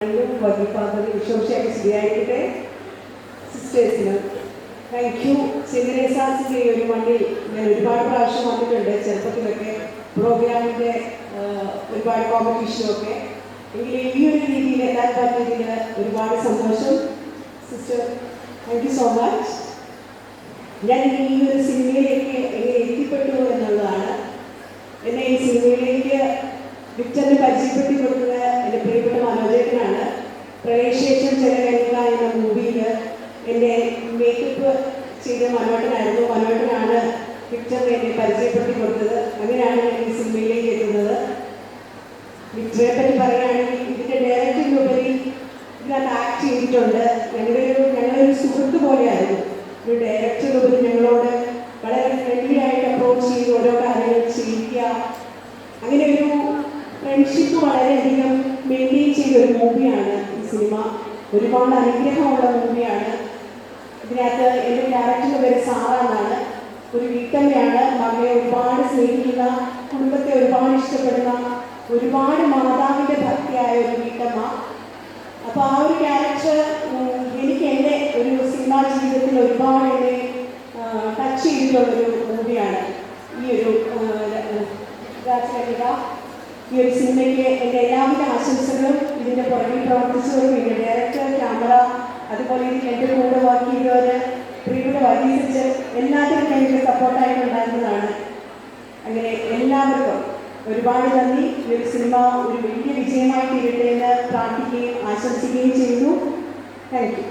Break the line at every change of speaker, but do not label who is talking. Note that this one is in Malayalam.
വകീഫാദർ വിശ്വസിയായിട്ട് ശരിയായിക്കട്ടെ. സിസ്റ്റേഴ്സിന് താങ്ക് യു. സെമിനേഴ്സാസിൻ്റെ ഒരു മണ്ണിൽ ഞാൻ ഒരുപാട് പ്രാവശ്യം വന്നിട്ടുണ്ട് ചെറുപ്പത്തിലൊക്കെ, പ്രോഗ്രാമിൻ്റെ ഒരുപാട് കോമ്പറ്റീഷനൊക്കെ. എങ്കിലും ഈ ഒരു രീതിയിൽ എത്താൻ പറ്റിയതിൽ ഒരുപാട് സന്തോഷം. Sister thank you so much. ഞാൻ ഈ ഒരു സിനിമയിലേക്ക് എങ്ങനെ എത്തിപ്പെട്ടു എന്നുള്ളതാണ്. എന്നെ ഈ സിനിമയിലേക്ക് വിക്ടറിനെ പരിചയപ്പെടുത്തി കൊടുക്കുന്നത് എൻ്റെ പ്രിയപ്പെട്ട മനോജേട്ടനാണ്. പ്രവേശേഷം ചെലവഴിക്കുക എന്ന മൂവിയിൽ എൻ്റെ മേക്കപ്പ് ചെയ്ത മനോട്ടനായിരുന്നു. മനോട്ടനാണ് വിക്ടറിനെ എന്നെ പരിചയപ്പെടുത്തി കൊടുത്തത്. അങ്ങനെയാണ് ഞാൻ ഈ സിനിമയിലേക്ക് എത്തുന്നത്. വിക്ടറെ പറ്റി പറയുകയാണെങ്കിൽ ഇതിൻ്റെ ഡയറക്ടറിനുപരി ഇതിനകത്ത് ആക്ട് ചെയ്തിട്ടുണ്ട്. ഞങ്ങളൊരു സുഹൃത്ത് പോലെയായിരുന്നു. ഒരു ഡയറക്ടറിനുപരി ഞങ്ങളോട് വളരെ ഫ്രണ്ട്ലി ആയിട്ട് അപ്രോച്ച് ചെയ്ത് ഓരോ കാര്യങ്ങൾ ചെയ്യിക്കുക, അങ്ങനെ ഒരു ഫ്രണ്ട്ഷിപ്പ് വളരെയധികം മെയിൻറ്റെയിൻ ചെയ്ത ഒരു മൂവിയാണ് ഈ സിനിമ. ഒരുപാട് അനുഗ്രഹമുള്ള മൂവിയാണ്. ഇതിനകത്ത് എൻ്റെ ക്യാരക്ടറിൻ്റെ പേര് സാറ എന്നാണ്. ഒരു വീട്ടമ്മയാണ്. മകളെ ഒരുപാട് സ്നേഹിക്കുന്ന, കുടുംബത്തെ ഒരുപാട് ഇഷ്ടപ്പെടുന്ന, ഒരുപാട് മാതാവിൻ്റെ ഭക്തിയായ ഒരു വീട്ടമ്മ. അപ്പോൾ ആ ഒരു ക്യാരക്ടർ എനിക്ക് എൻ്റെ ഒരു സിനിമാ ജീവിതത്തിൽ ഒരുപാട് എന്നെ ടച്ച് ചെയ്തിട്ടുള്ളൊരു മൂവിയാണ് ഈ ഒരു രാജലളിത. ഈ ഒരു സിനിമയ്ക്ക് എൻ്റെ എല്ലാവിധ ആശംസകളും. ഇതിൻ്റെ പുറകിൽ പ്രവർത്തിച്ചവരും എൻ്റെ ഡയറക്ടർ, ക്യാമറ, അതുപോലെ ഇതിൽ എൻ്റെ കൂടെ വർക്ക് ചെയ്തവർ, പ്രിയപ്പെട്ട വകീലിച്ച് എല്ലാത്തിനും എനിക്ക് സപ്പോർട്ടായിട്ടുണ്ടായിരുന്നതാണ്. അങ്ങനെ എല്ലാവർക്കും ഒരുപാട് നന്ദി. ഈ ഒരു സിനിമ ഒരു വലിയ വിജയമായി തീരട്ടെ എന്ന് പ്രാർത്ഥിക്കുകയും ആശംസിക്കുകയും ചെയ്യുന്നു. Thank you.